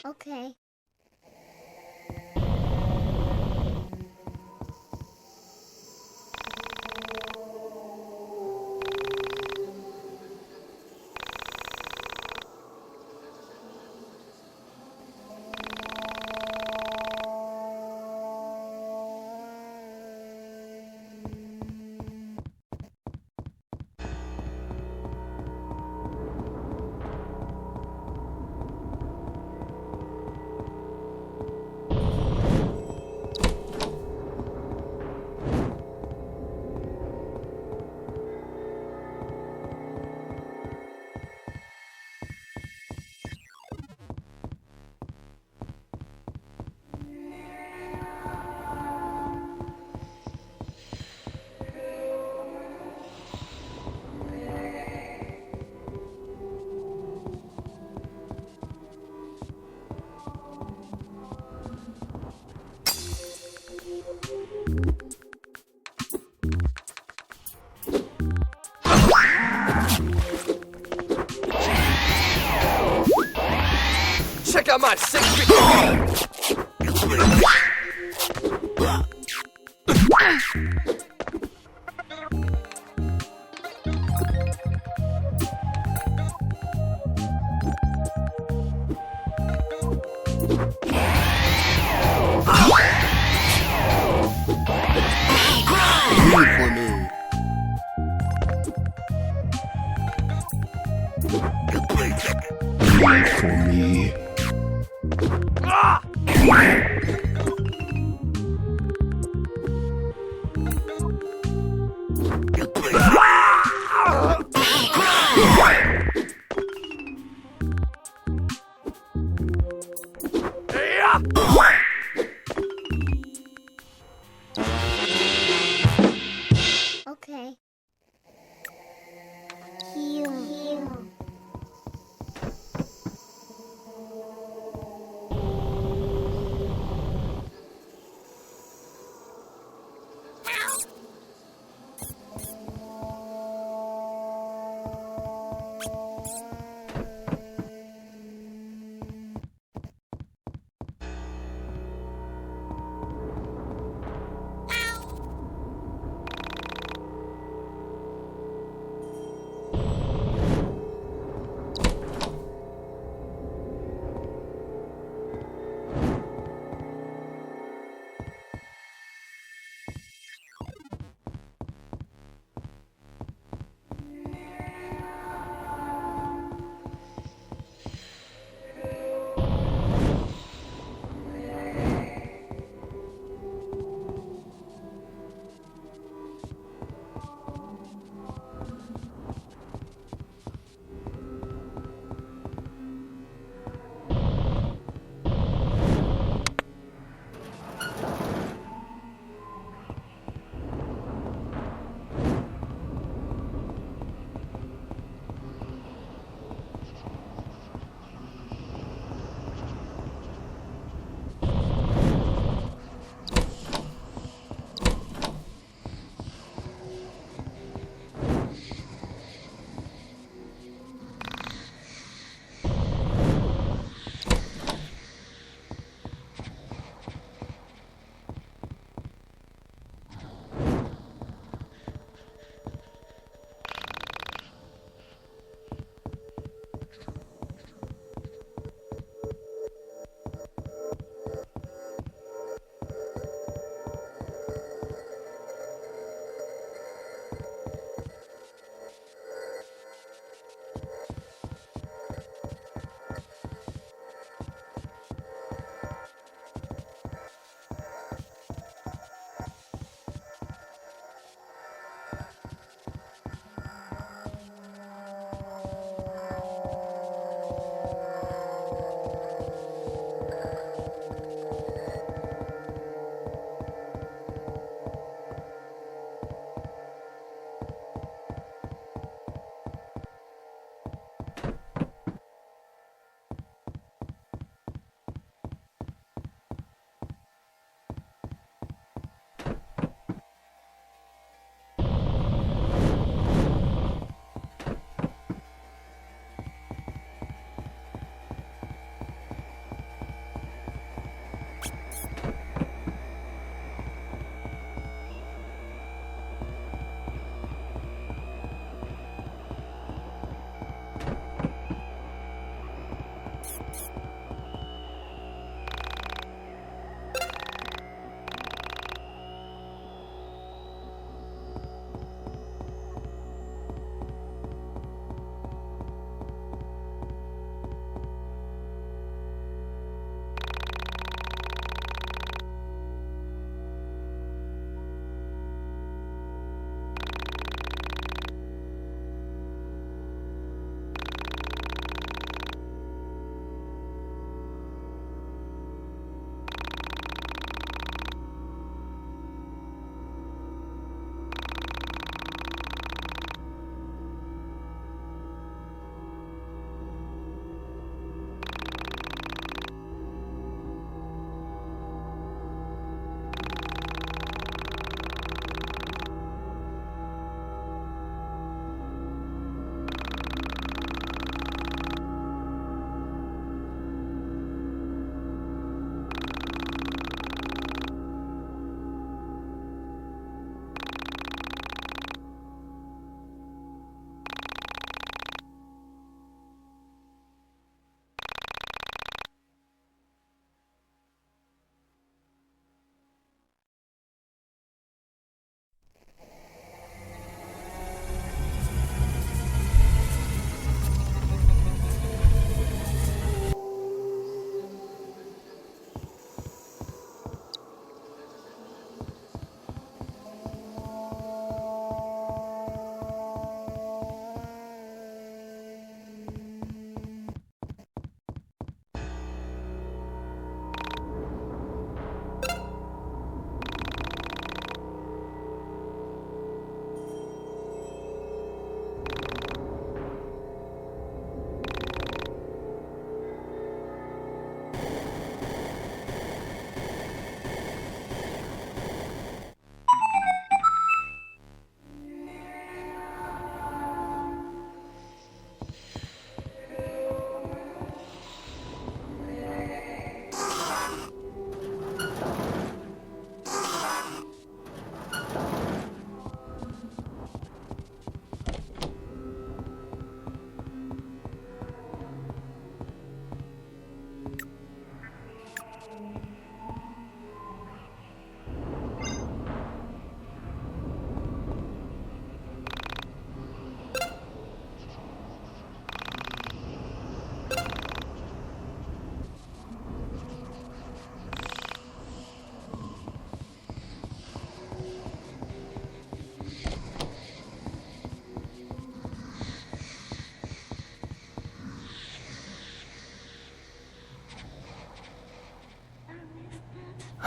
Okay. Check out my secret. Wait for me. Okay. Heal.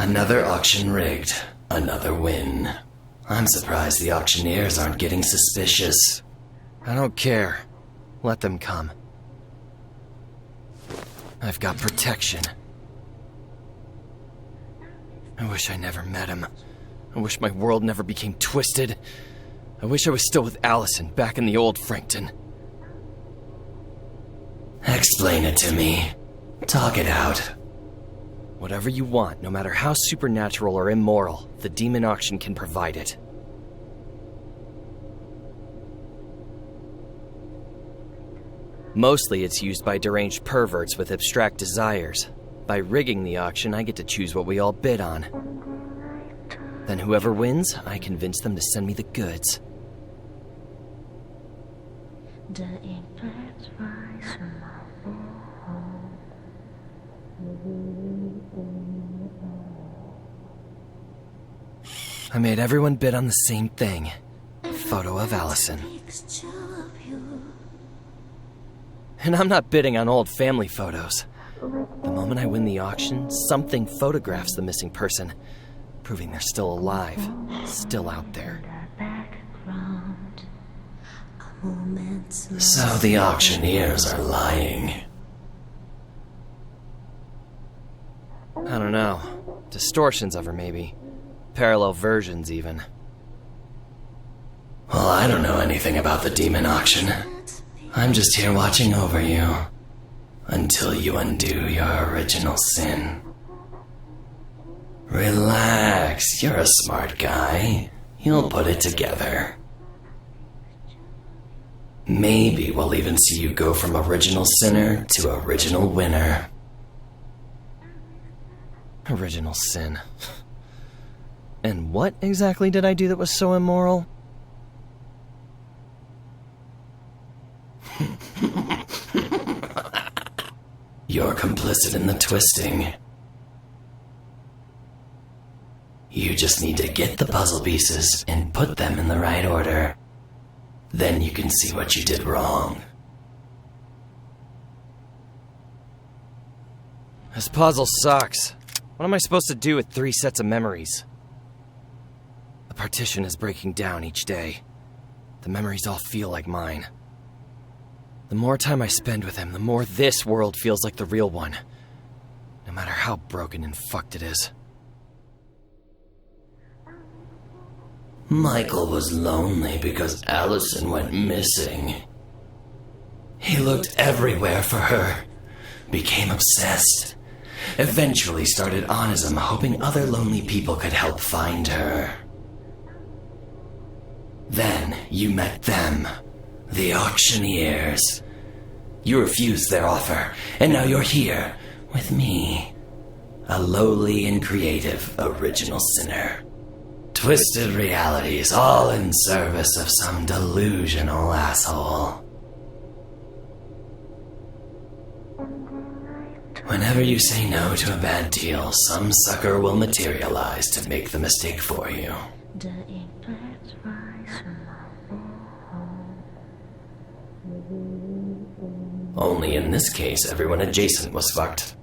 Another auction rigged. Another win. I'm surprised the auctioneers aren't getting suspicious. I don't care. Let them come. I've got protection. I wish I never met him. I wish my world never became twisted. I wish I was still with Allison back in the old Frankton. Explain it to me. Talk it out. Whatever you want, no matter how supernatural or immoral, the demon auction can provide it. Mostly it's used by deranged perverts with abstract desires. By rigging the auction, I get to choose what we all bid on. Then whoever wins, I convince them to send me the goods. I made everyone bid on the same thing. A photo of Allison. And I'm not bidding on old family photos. The moment I win the auction, something photographs the missing person, proving they're still alive, still out there. So the auctioneers are lying. I don't know. Distortions of her, maybe. Parallel versions, even. Well, I don't know anything about the demon auction. I'm just here watching over you. Until you undo your original sin. Relax, you're a smart guy. You'll put it together. Maybe we'll even see you go from original sinner to original winner. Original sin. And what exactly did I do that was so immoral? You're complicit in the twisting. You just need to get the puzzle pieces and put them in the right order. Then you can see what you did wrong. This puzzle sucks. What am I supposed to do with 3 sets of memories? The partition is breaking down each day. The memories all feel like mine. The more time I spend with him, the more this world feels like the real one. No matter how broken and fucked it is. Michael was lonely because Allison went missing. He looked everywhere for her, became obsessed, eventually started onism, hoping other lonely people could help find her. Then you met them, the auctioneers. You refused their offer, and now you're here with me, a lowly and creative original sinner. Twisted realities, all in service of some delusional asshole. Whenever you say no to a bad deal, some sucker will materialize to make the mistake for you. Only in this case, everyone adjacent was fucked.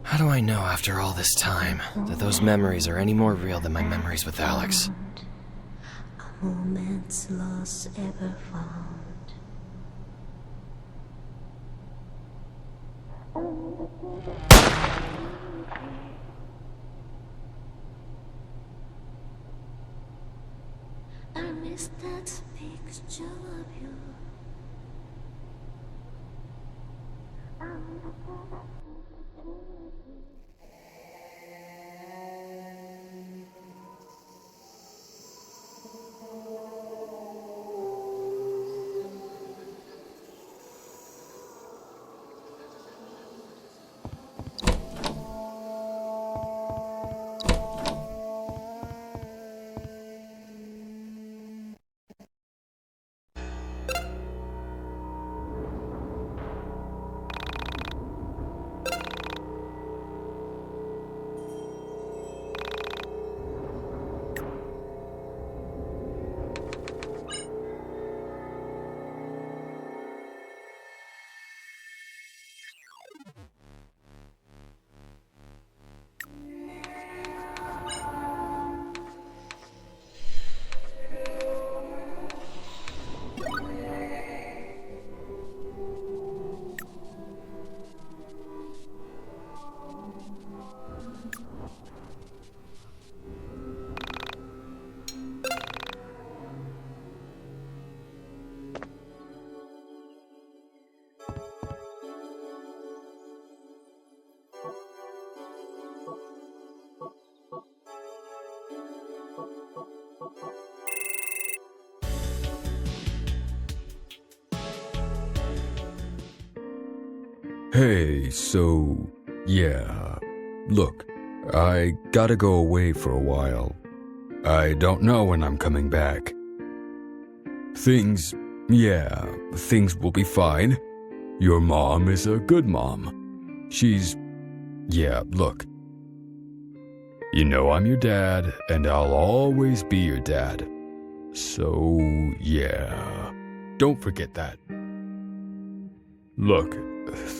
How do I know after all this time that those memories are any more real than my memories with Alex? A moment's lost ever found. I miss that picture of you. Hey, so, yeah. Look, I gotta go away for a while. I don't know when I'm coming back. Things will be fine. Your mom is a good mom. Look. You know I'm your dad, and I'll always be your dad. So, yeah. Don't forget that. Look,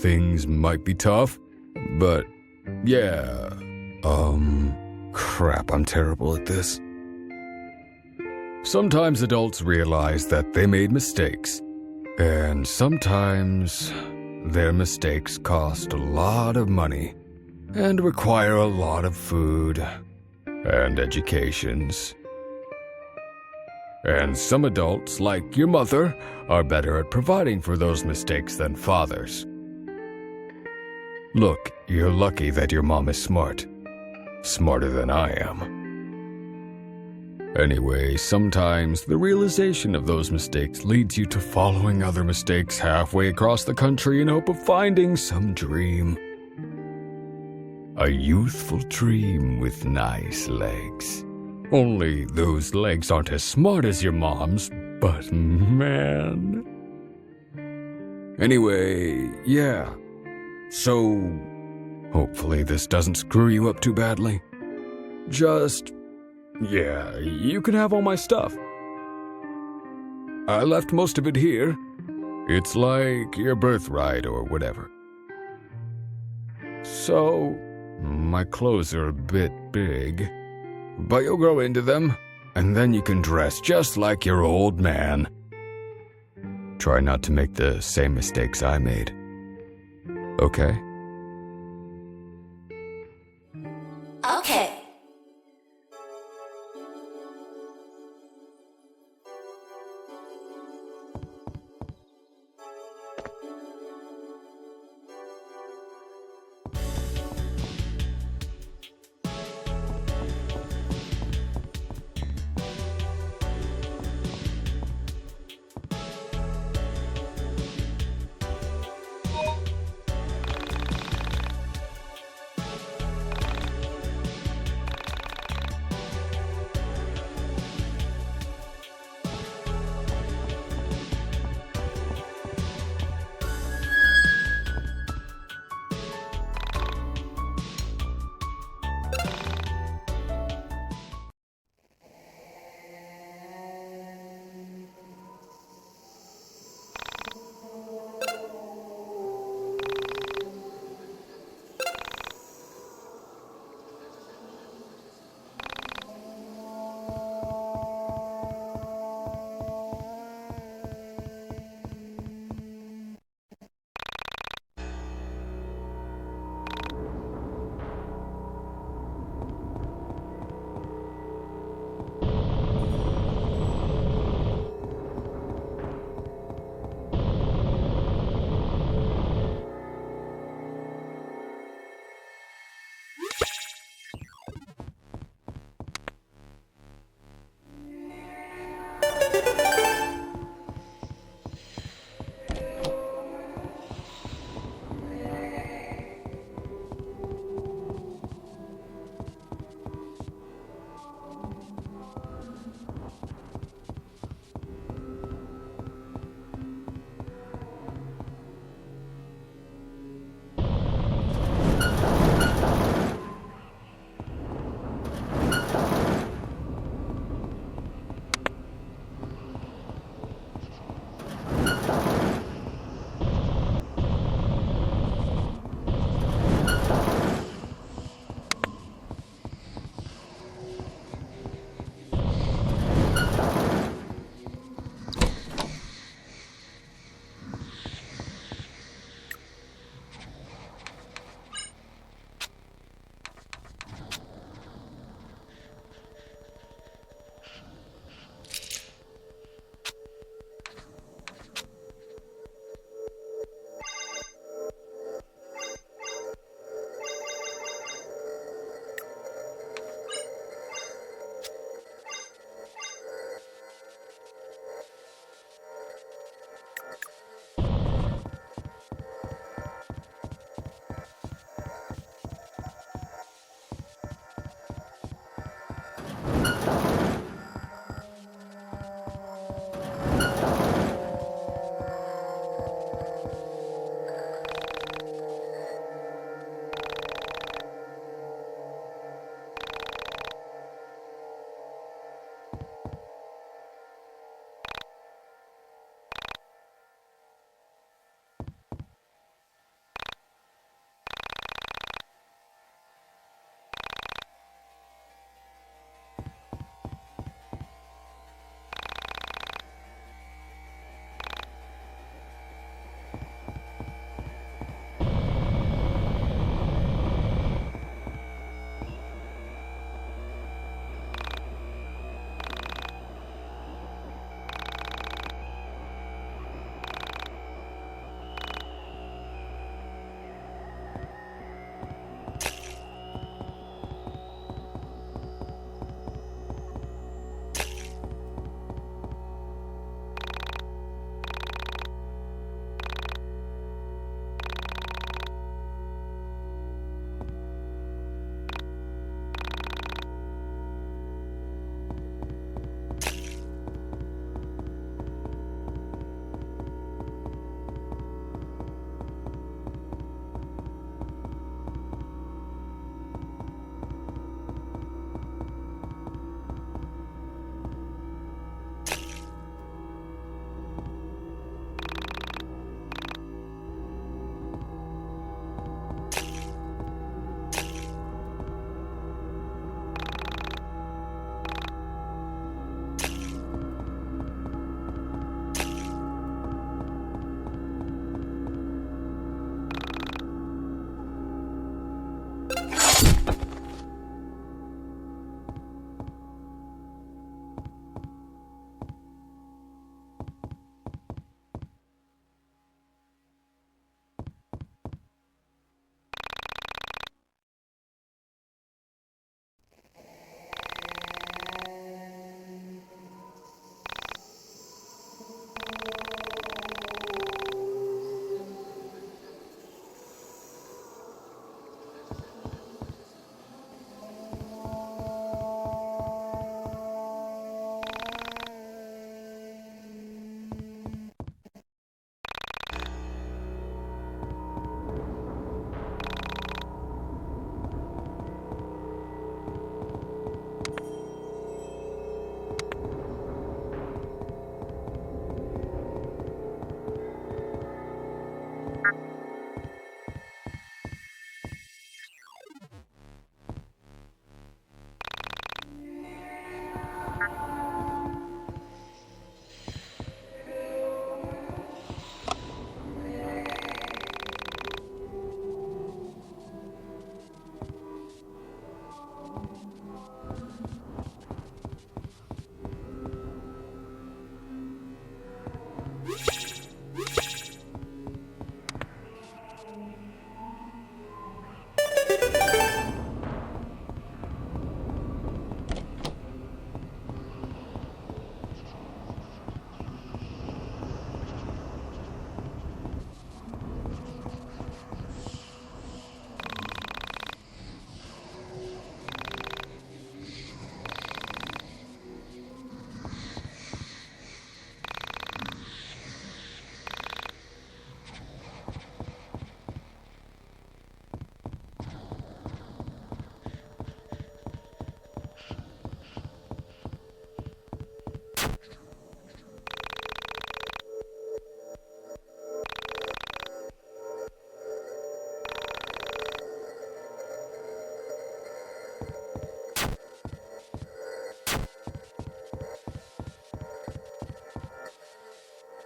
things might be tough, but yeah. Crap, I'm terrible at this. Sometimes adults realize that they made mistakes, and sometimes their mistakes cost a lot of money and require a lot of food and educations. And some adults, like your mother, are better at providing for those mistakes than fathers. Look, you're lucky that your mom is smart. Smarter than I am. Anyway, sometimes the realization of those mistakes leads you to following other mistakes halfway across the country in hope of finding some dream. A youthful dream with nice legs. Only those legs aren't as smart as your mom's, but man. Anyway, yeah. So, hopefully this doesn't screw you up too badly. You can have all my stuff. I left most of it here. It's like your birthright or whatever. So, my clothes are a bit big, but you'll grow into them, and then you can dress just like your old man. Try not to make the same mistakes I made. Okay? Okay.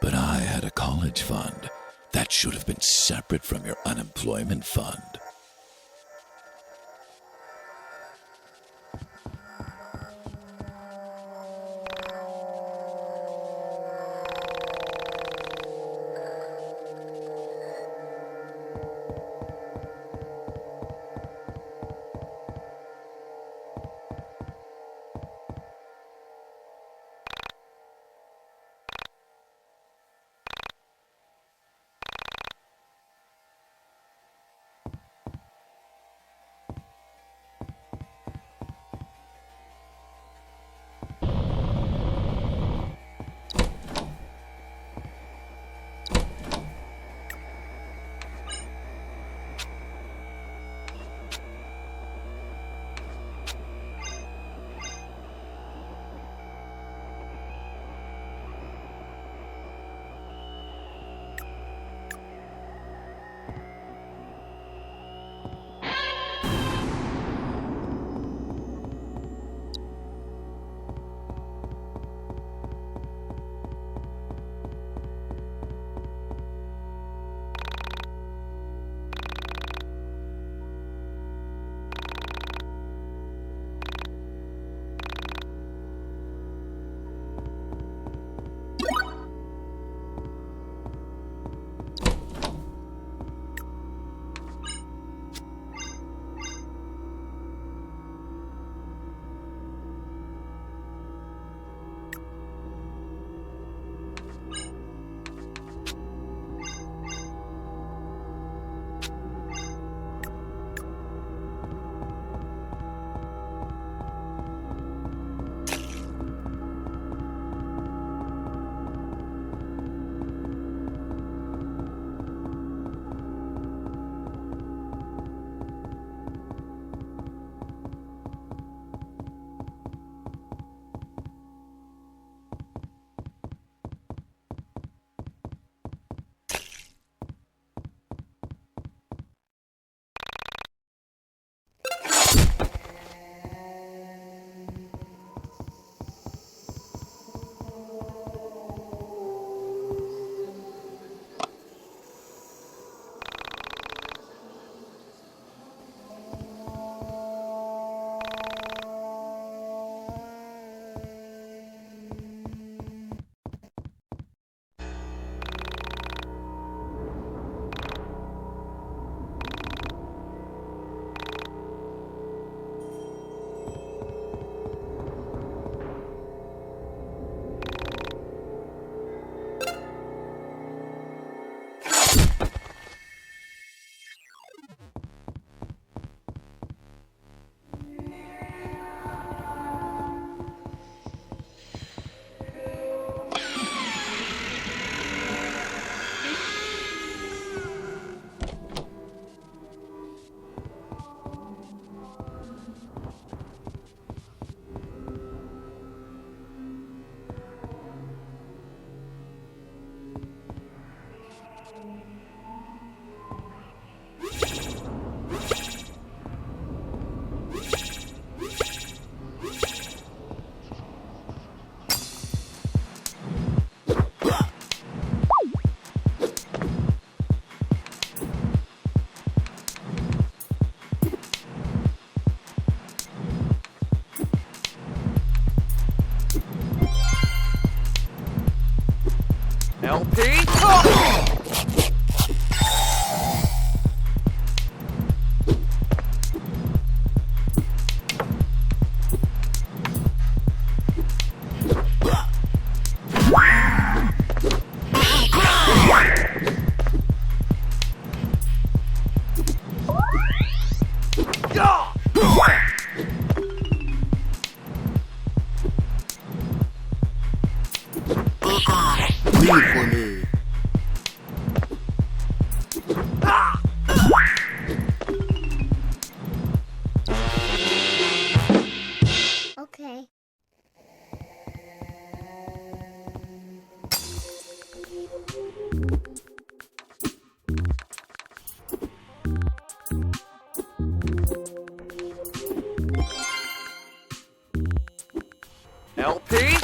But I had a college fund. That should have been separate from your unemployment fund. LP? Okay. LP?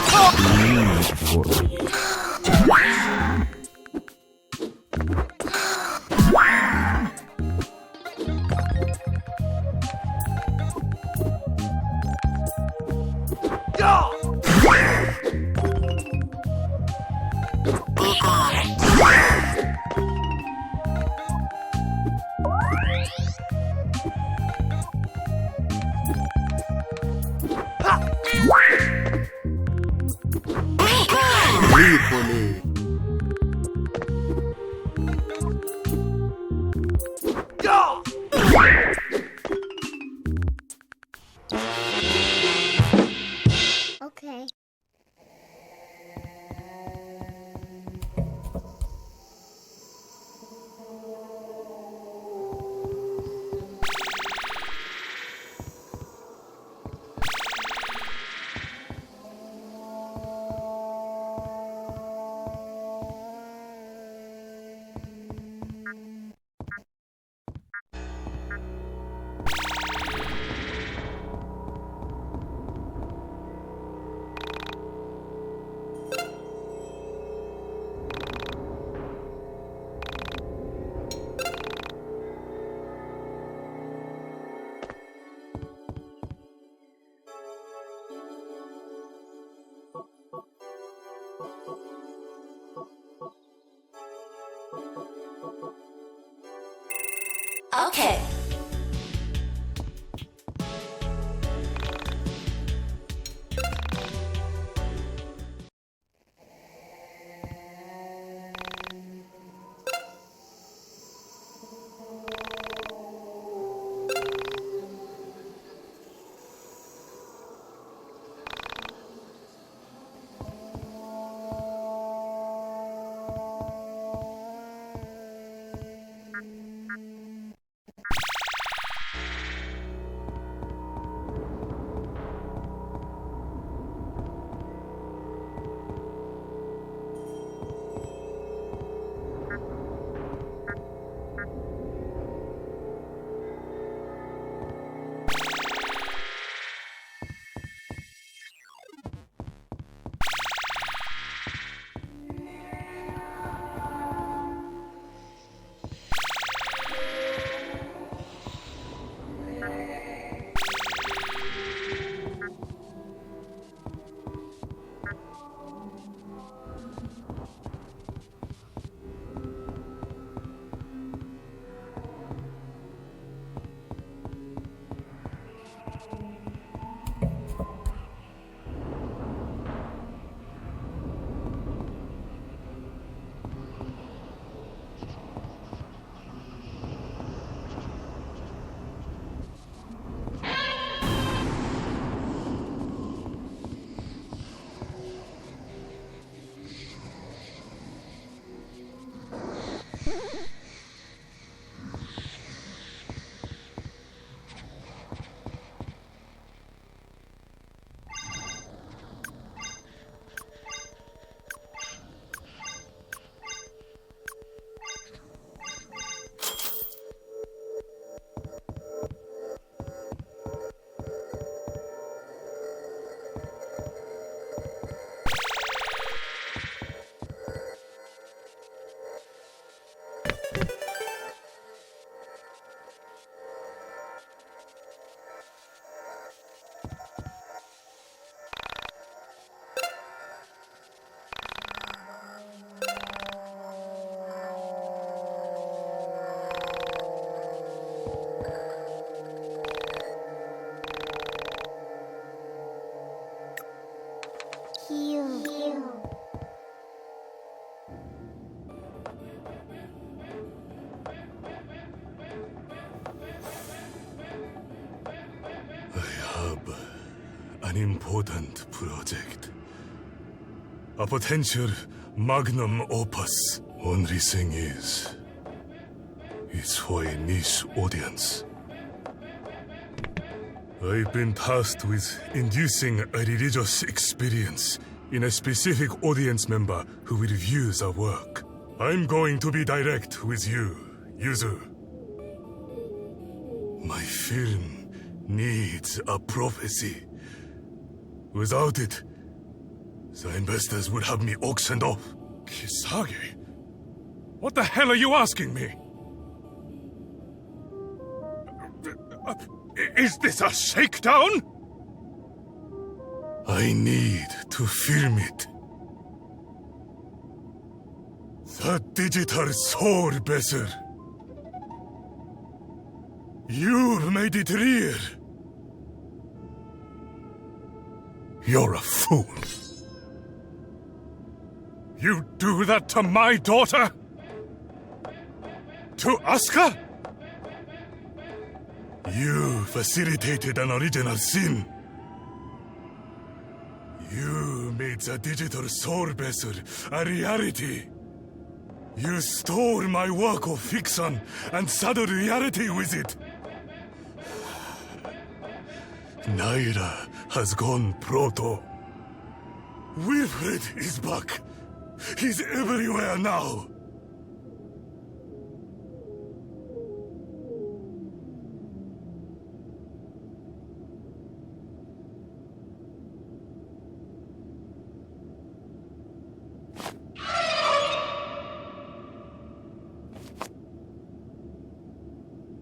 Okay. Okay. an important project. A potential magnum opus. Only thing is, it's for a niche audience. I've been tasked with inducing a religious experience in a specific audience member who will view the work. I'm going to be direct with you, Yuzu. My film needs a prophecy. Without it, the investors would have me auctioned off. Kisage? What the hell are you asking me? Is this a shakedown? I need to film it. The digital soul bearer. You've made it real. You're a fool. You do that to my daughter? To Asuka? You facilitated an original sin. You made the digital soul bearer a reality. You stole my work of fiction and saddled reality with it. Naira has gone proto. Wilfred is back. He's everywhere now.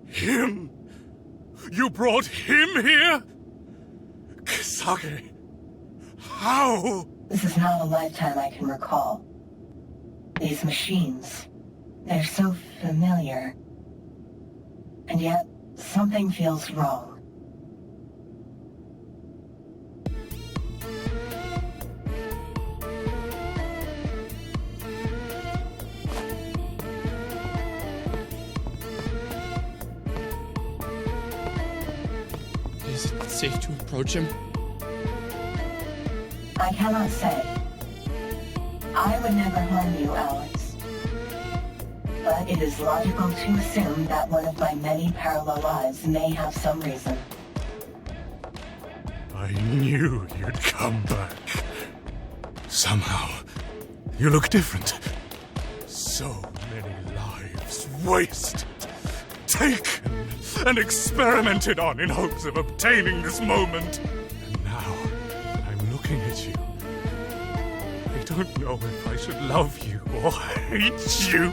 Him? You brought him here? Kisage, how? This is not a lifetime I can recall. These machines, they're so familiar. And yet, something feels wrong. Is it safe to approach him? I cannot say. I would never harm you, Alex. But it is logical to assume that one of my many parallel lives may have some reason. I knew you'd come back. Somehow, you look different. So many lives wasted, taken, and experimented on in hopes of obtaining this moment. And now, I'm looking at you. I don't know if I should love you or hate you.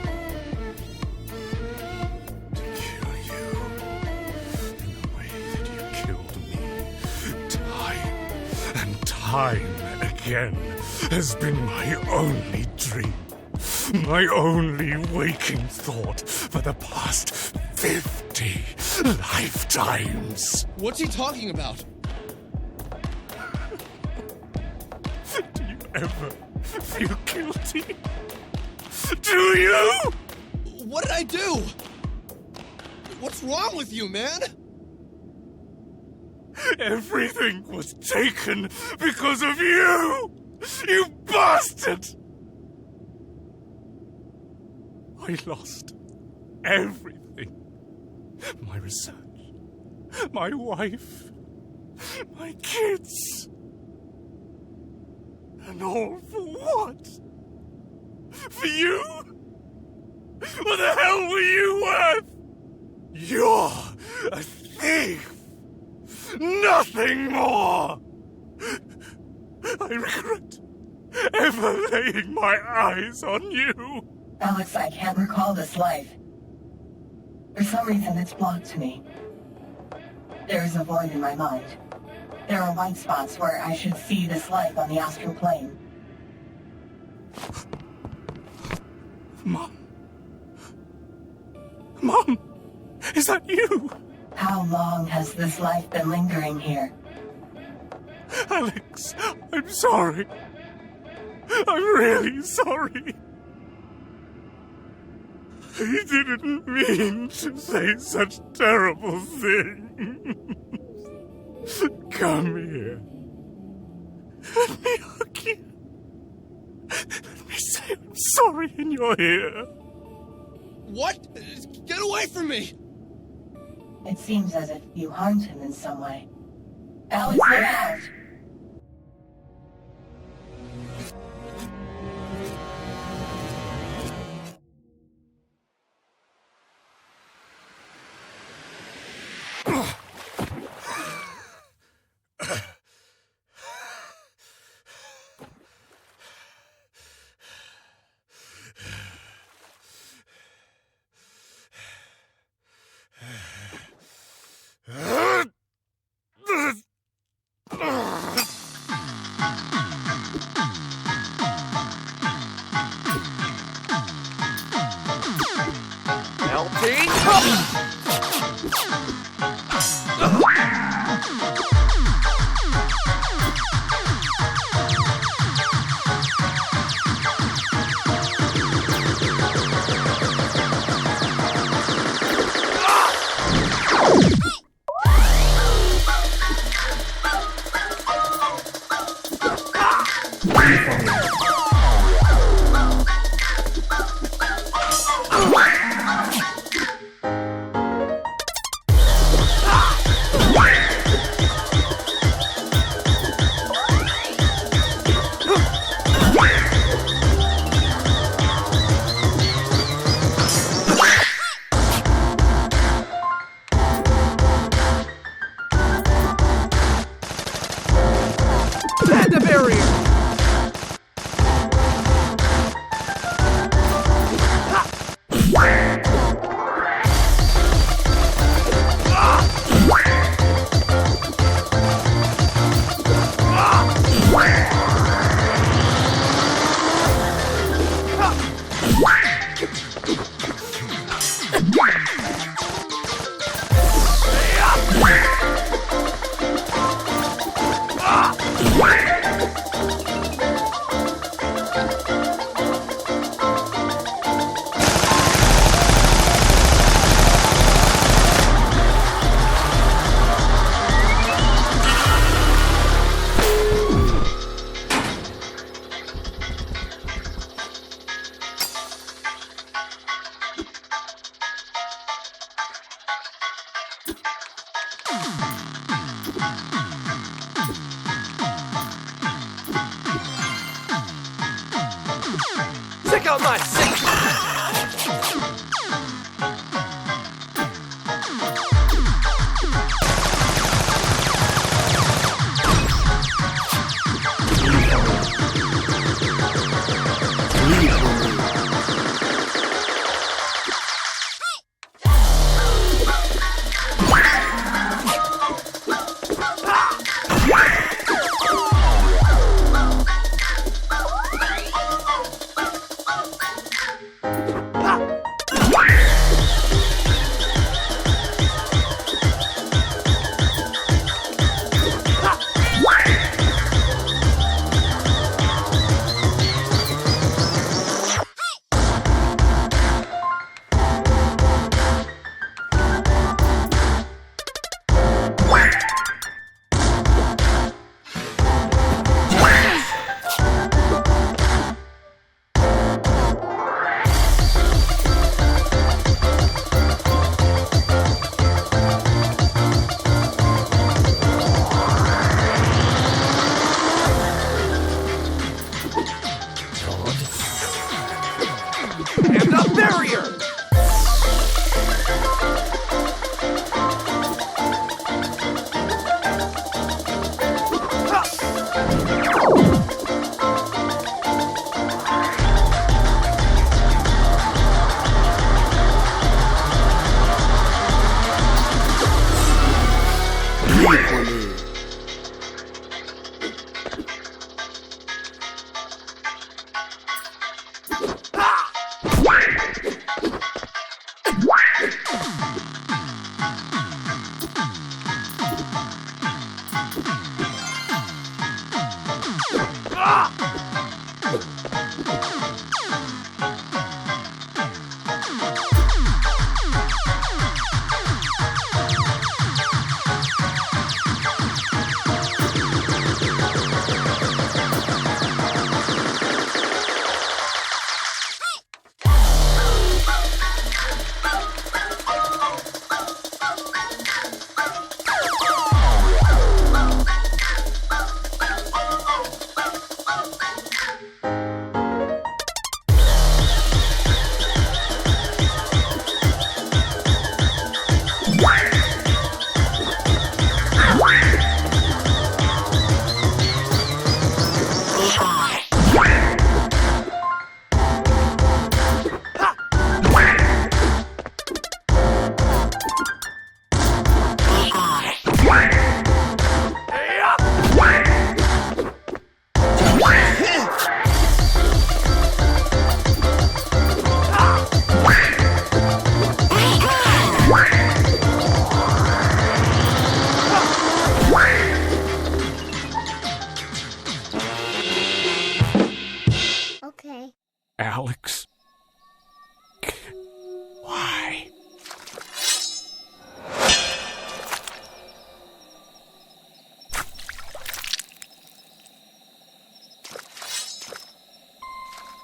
To kill you in the way that you killed me, time and time again, has been my only dream. My only waking thought for the past 50 lifetimes. What's he talking about? Do you ever feel guilty? Do you? What did I do? What's wrong with you, man? Everything was taken because of you! You bastard! I lost everything. My research, my wife, my kids. And all for what? For you? What the hell were you worth? You're a thief. Nothing more. I regret ever laying my eyes on you. Alex, I can't recall this life. For some reason, it's blocked to me. There is a void in my mind. There are white spots where I should see this life on the astral plane. Mom? Mom? Is that you? How long has this life been lingering here? Alex, I'm sorry. I'm really sorry. I didn't mean to say such terrible things. Come here. Let me hug you. Let me say I'm sorry in your ear. What? Get away from me! It seems as if you harmed him in some way. Alex, get out! Check out my sick.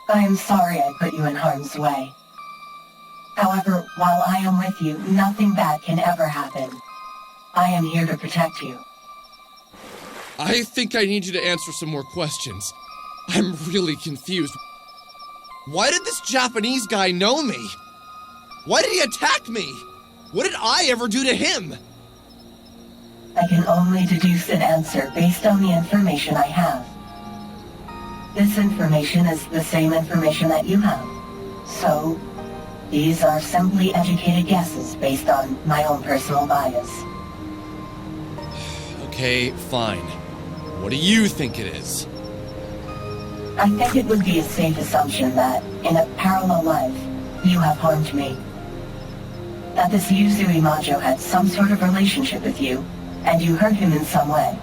I am sorry I put you in harm's way. However, while I am with you, nothing bad can ever happen. I am here to protect you. I think I need you to answer some more questions. I'm really confused. Why did this Japanese guy know me? Why did he attack me? What did I ever do to him? I can only deduce an answer based on the information I have. This information is the same information that you have. So, these are simply educated guesses based on my own personal bias. Okay, fine. What do you think it is? I think it would be a safe assumption that, in a parallel life, you have harmed me. That this Yuzui Majo had some sort of relationship with you, and you hurt him in some way.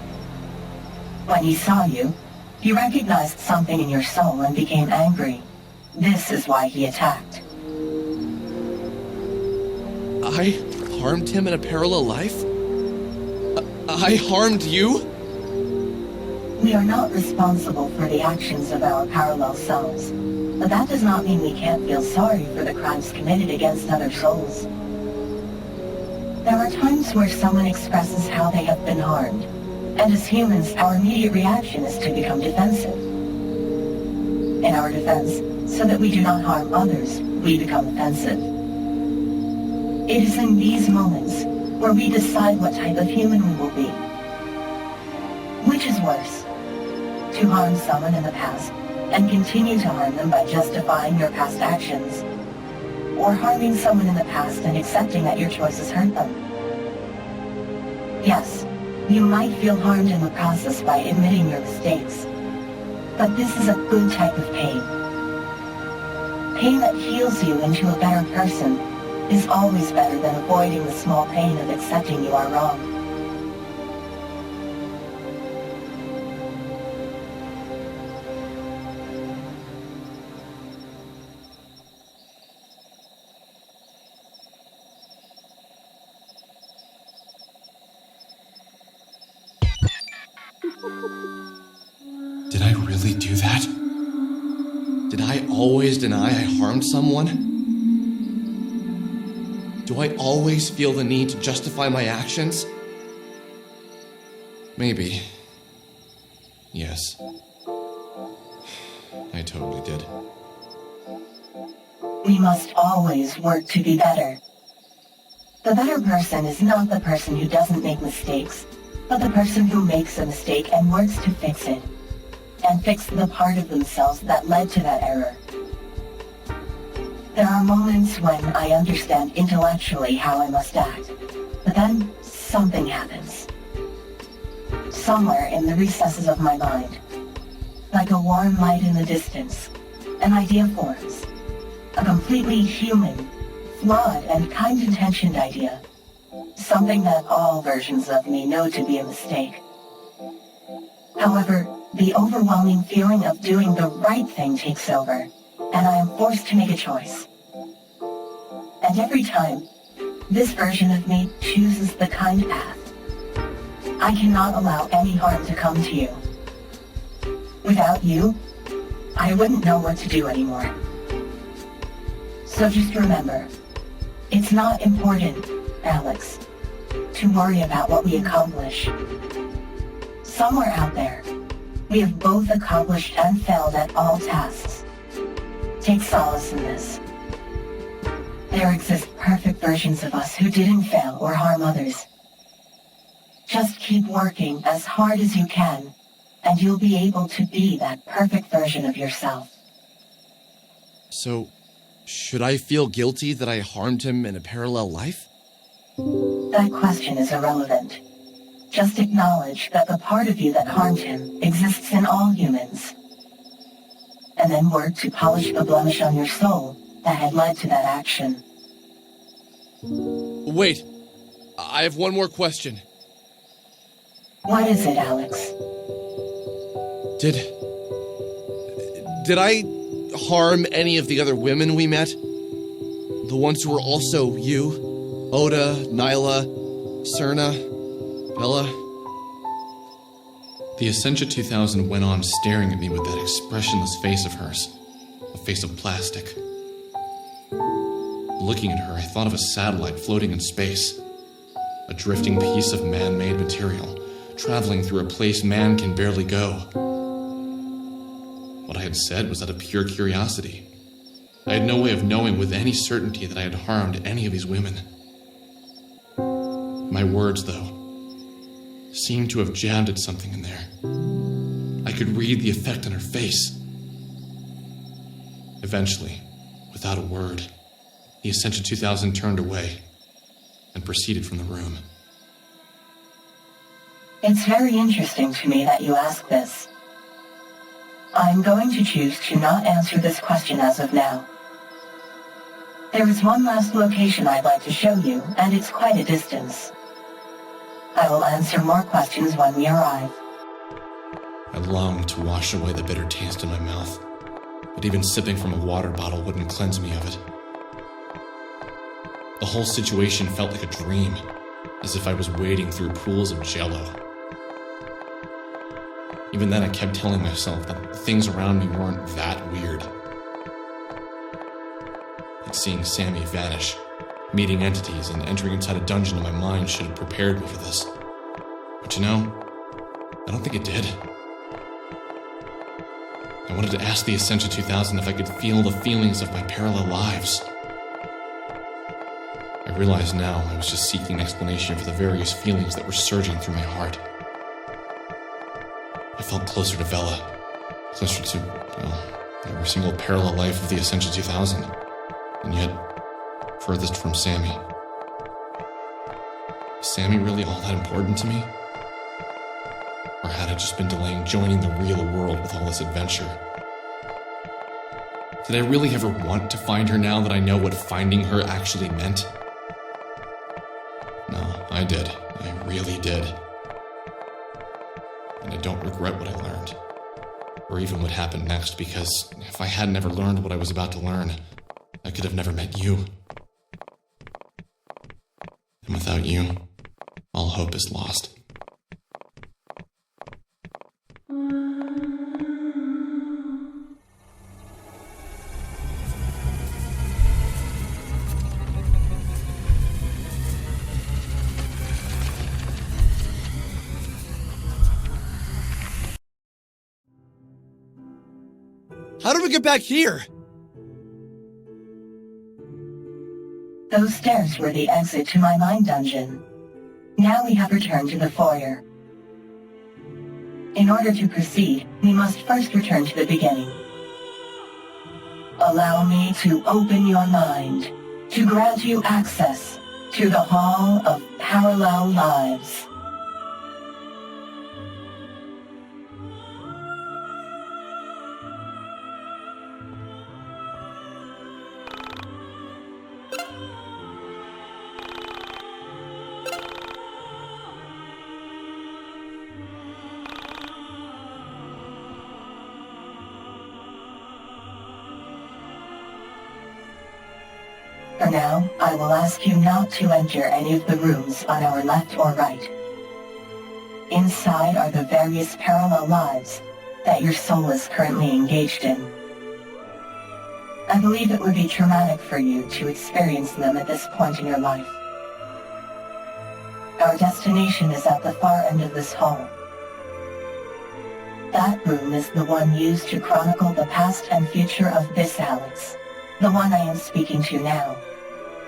When he saw you, he recognized something in your soul and became angry. This is why he attacked. I harmed him in a parallel life? I harmed you? We are not responsible for the actions of our parallel selves, but that does not mean we can't feel sorry for the crimes committed against other souls. There are times where someone expresses how they have been harmed, and as humans, our immediate reaction is to become defensive. In our defense, so that we do not harm others, we become offensive. It is in these moments where we decide what type of human we will be. Which is worse? To harm someone in the past and continue to harm them by justifying your past actions, or harming someone in the past and accepting that your choices hurt them. Yes, you might feel harmed in the process by admitting your mistakes, but this is a good type of pain. Pain that heals you into a better person is always better than avoiding the small pain of accepting you are wrong. Did I really do that? Did I always deny I harmed someone? Do I always feel the need to justify my actions? Maybe. Yes. I totally did. We must always work to be better. The better person is not the person who doesn't make mistakes, but the person who makes a mistake and works to fix it, and fix the part of themselves that led to that error. There are moments when I understand intellectually how I must act, but then something happens. Somewhere in the recesses of my mind, like a warm light in the distance, an idea forms. A completely human, flawed, and kind-intentioned idea. Something that all versions of me know to be a mistake. However, the overwhelming feeling of doing the right thing takes over, and I am forced to make a choice. And every time, this version of me chooses the kind path. I cannot allow any harm to come to you. Without you, I wouldn't know what to do anymore. So just remember, it's not important, Alex, to worry about what we accomplish. Somewhere out there, we have both accomplished and failed at all tasks. Take solace in this. There exist perfect versions of us who didn't fail or harm others. Just keep working as hard as you can, and you'll be able to be that perfect version of yourself. So, should I feel guilty that I harmed him in a parallel life? That question is irrelevant. Just acknowledge that the part of you that harmed him exists in all humans. And then work to polish the blemish on your soul that had led to that action. Wait, I have one more question. What is it, Alex? Did I harm any of the other women we met? The ones who were also you? Oda, Nyla, Serna, Bella? The Essentia 2000 went on staring at me with that expressionless face of hers, a face of plastic. Looking at her, I thought of a satellite floating in space, a drifting piece of man-made material, traveling through a place man can barely go. What I had said was out of pure curiosity. I had no way of knowing with any certainty that I had harmed any of these women. My words, though, seemed to have jammed at something in there. I could read the effect on her face. Eventually, without a word, the Essentia 2000 turned away and proceeded from the room. It's very interesting to me that you ask this. I'm going to choose to not answer this question as of now. There is one last location I'd like to show you, and it's quite a distance. I will answer more questions when we arrive. I longed to wash away the bitter taste in my mouth, but even sipping from a water bottle wouldn't cleanse me of it. The whole situation felt like a dream, as if I was wading through pools of jello. Even then, I kept telling myself that the things around me weren't that weird. And seeing Sammy vanish, meeting entities, and entering inside a dungeon in my mind should have prepared me for this. But you know, I don't think it did. I wanted to ask the Essentia 2000 if I could feel the feelings of my parallel lives. I realize now I was just seeking an explanation for the various feelings that were surging through my heart. I felt closer to Vela, closer to, well, every single parallel life of the Essentia 2000, and yet furthest from Sammy. Is Sammy really all that important to me? Or had I just been delaying joining the real world with all this adventure? Did I really ever want to find her now that I know what finding her actually meant? No, I did. I really did. And I don't regret what I learned, or even what happened next, because if I had never learned what I was about to learn, I could have never met you. And without you, all hope is lost. How did we get back here? Those stairs were the exit to my mind dungeon. Now we have returned to the foyer. In order to proceed, we must first return to the beginning. Allow me to open your mind, to grant you access to the Hall of Parallel Lives. For now, I will ask you not to enter any of the rooms on our left or right. Inside are the various parallel lives that your soul is currently engaged in. I believe it would be traumatic for you to experience them at this point in your life. Our destination is at the far end of this hall. That room is the one used to chronicle the past and future of this Alex, the one I am speaking to now.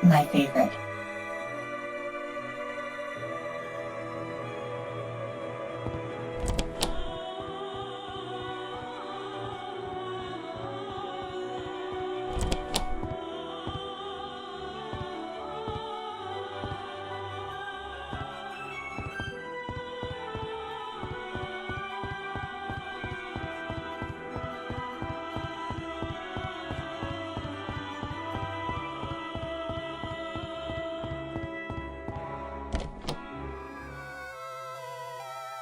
My favorite.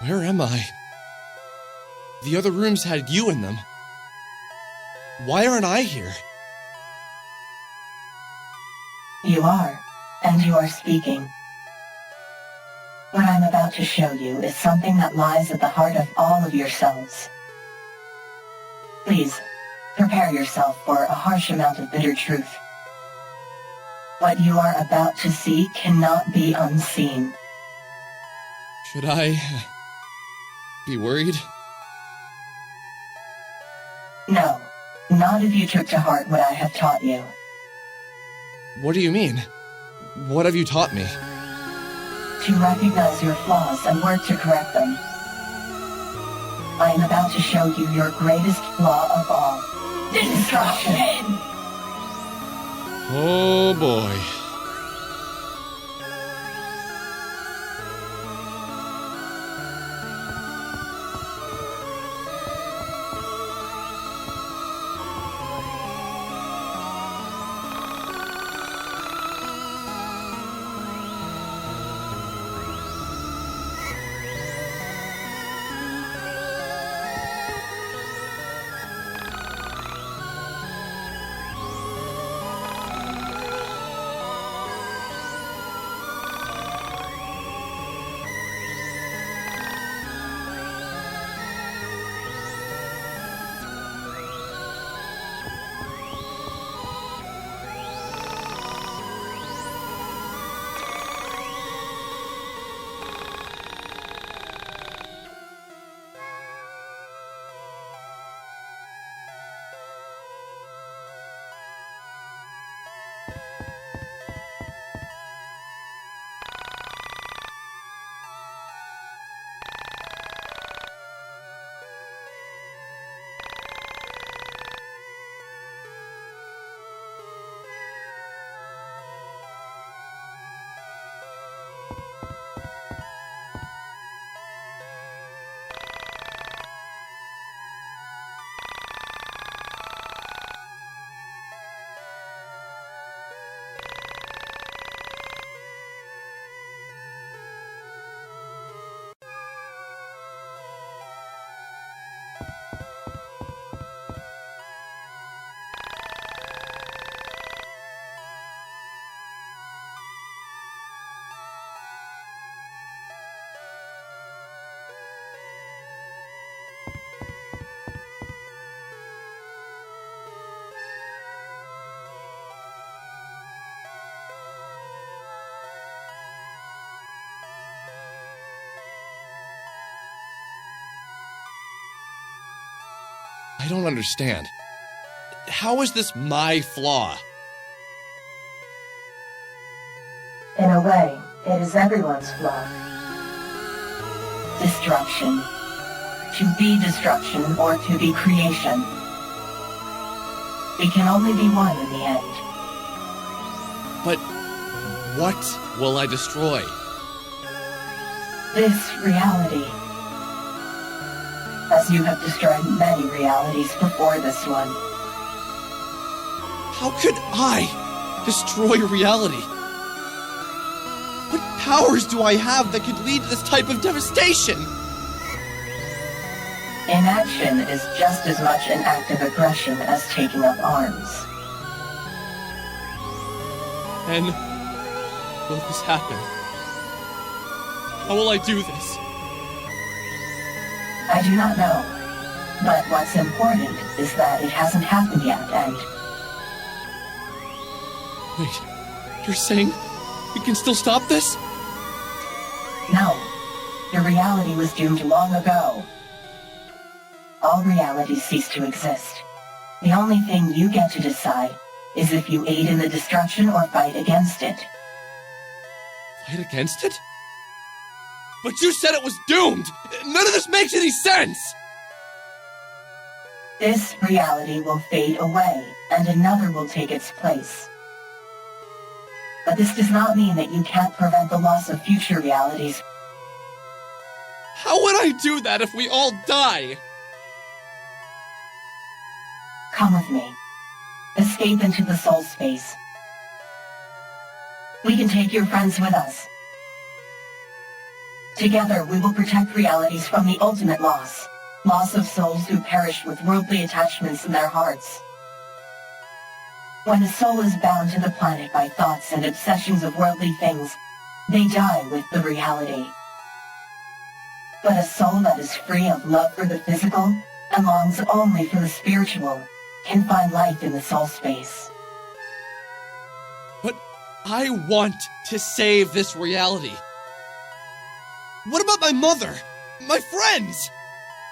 Where am I? The other rooms had you in them. Why aren't I here? You are, and you are speaking. What I'm about to show you is something that lies at the heart of all of yourselves. Please, Prepare yourself for a harsh amount of bitter truth. What you are about to see cannot be unseen. Should I be worried? No, not if you took to heart what I have taught you. What do you mean? What have you taught me? To recognize your flaws and work to correct them. I am about to show you your greatest flaw of all. Destruction! Oh boy. I don't understand. How is this my flaw? In a way, it is everyone's flaw. Destruction. To be destruction or to be creation. It can only be one in the end. But what will I destroy? This reality. As you have destroyed many realities before this one. How could I destroy reality? What powers do I have that could lead to this type of devastation? Inaction is just as much an act of aggression as taking up arms. And will this happen? How will I do this? I do not know, but what's important is that it hasn't happened yet, and... Wait, you're saying we can still stop this? No, your reality was doomed long ago. All realities cease to exist. The only thing you get to decide is if you aid in the destruction or fight against it. Fight against it? But you said it was doomed! None of this makes any sense! This reality will fade away, and another will take its place. But this does not mean that you can't prevent the loss of future realities. How would I do that if we all die? Come with me. Escape into the soul space. We can take your friends with us. Together, we will protect realities from the ultimate loss. Loss of souls who perished with worldly attachments in their hearts. When a soul is bound to the planet by thoughts and obsessions of worldly things, they die with the reality. But a soul that is free of love for the physical and longs only for the spiritual can find life in the soul space. But I want to save this reality. What about my mother? My friends?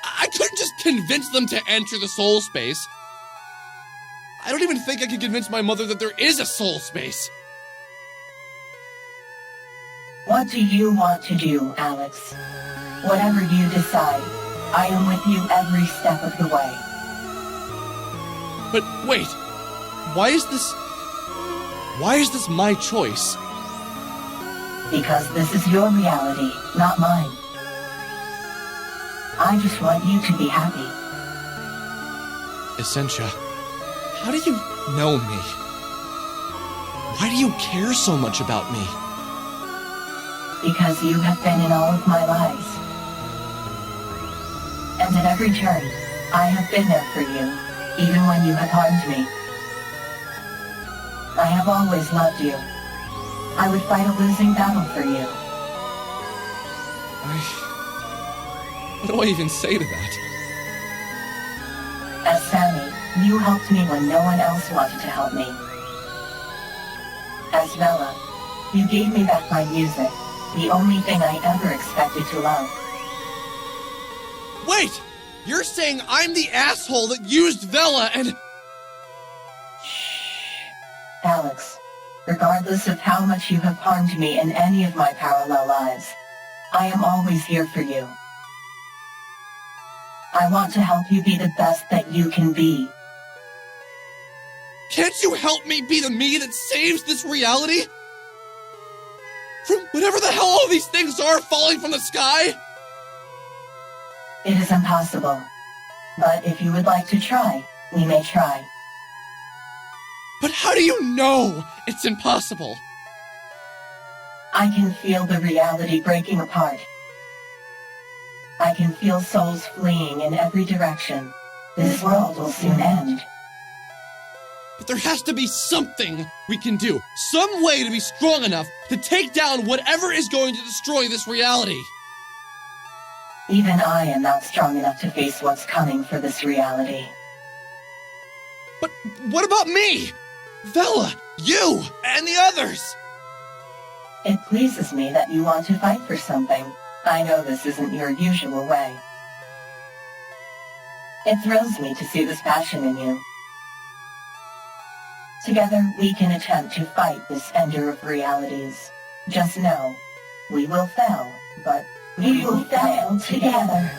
I couldn't just convince them to enter the soul space. I don't even think I could convince my mother that there is a soul space. What do you want to do, Alex? Whatever you decide, I am with you every step of the way. But wait, why is this my choice? Because this is your reality, not mine. I just want you to be happy. Essentia, how do you know me? Why do you care so much about me? Because you have been in all of my lives. And at every turn, I have been there for you, even when you have harmed me. I have always loved you. I would fight a losing battle for you. What do I even say to that? As Sammy, you helped me when no one else wanted to help me. As Bella, you gave me back my music, the only thing I ever expected to love. Wait! You're saying I'm the asshole that used Vela and... Alex, regardless of how much you have harmed me in any of my parallel lives, I am always here for you. I want to help you be the best that you can be. Can't you help me be the me that saves this reality? From whatever the hell all these things are falling from the sky? It is impossible. But if you would like to try, we may try. But how do you know it's impossible? I can feel the reality breaking apart. I can feel souls fleeing in every direction. This world will soon end. But there has to be something we can do. Some way to be strong enough to take down whatever is going to destroy this reality. Even I am not strong enough to face what's coming for this reality. But what about me? Vela, you, and the others! It pleases me that you want to fight for something. I know this isn't your usual way. It thrills me to see this passion in you. Together, we can attempt to fight this ender of realities. Just know, we will fail, but we will fail together.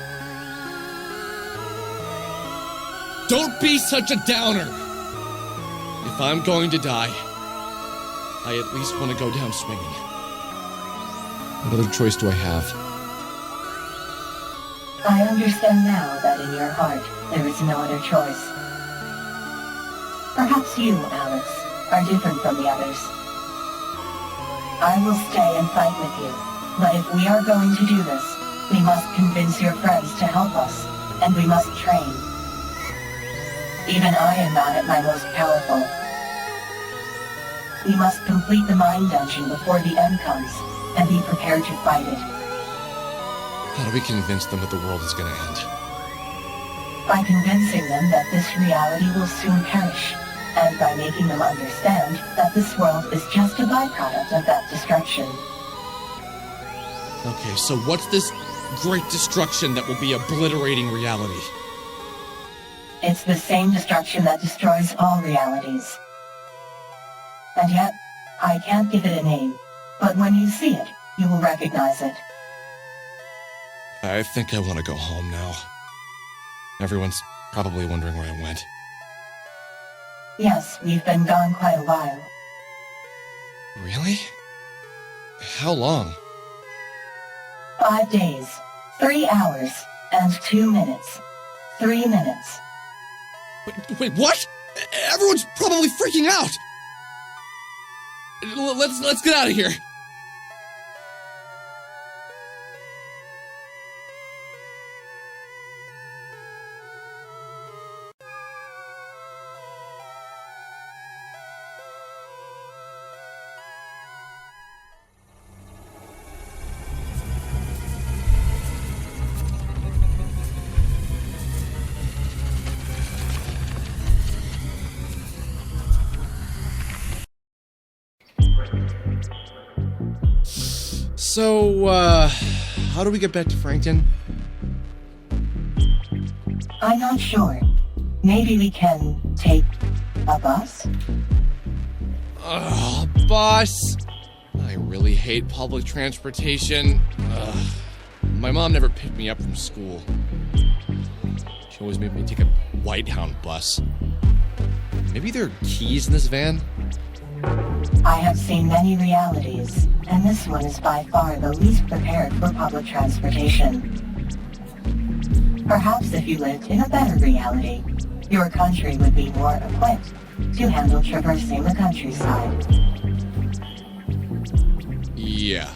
Don't be such a downer! If I'm going to die, I at least want to go down swinging. What other choice do I have? I understand now that in your heart, there is no other choice. Perhaps you, Alex, are different from the others. I will stay and fight with you, but if we are going to do this, we must convince your friends to help us, and we must train. Even I am not at my most powerful. We must complete the mine dungeon before the end comes, and be prepared to fight it. How do we convince them that the world is going to end? By convincing them that this reality will soon perish, and by making them understand that this world is just a byproduct of that destruction. Okay, so what's this great destruction that will be obliterating reality? It's the same destruction that destroys all realities. And yet, I can't give it a name, but when you see it, you will recognize it. I think I want to go home now. Everyone's probably wondering where I went. Yes, we've been gone quite a while. Really? How long? 5 days, 3 hours, and 2 minutes. 3 minutes. Wait, what? Everyone's probably freaking out! Let's get out of here. So, how do we get back to Frankton? I'm not sure. Maybe we can take a bus? Ugh, bus! I really hate public transportation. Ugh. My mom never picked me up from school. She always made me take a Whitehound bus. Maybe there are keys in this van? I have seen many realities, and this one is by far the least prepared for public transportation. Perhaps if you lived in a better reality, your country would be more equipped to handle traversing the countryside. Yeah.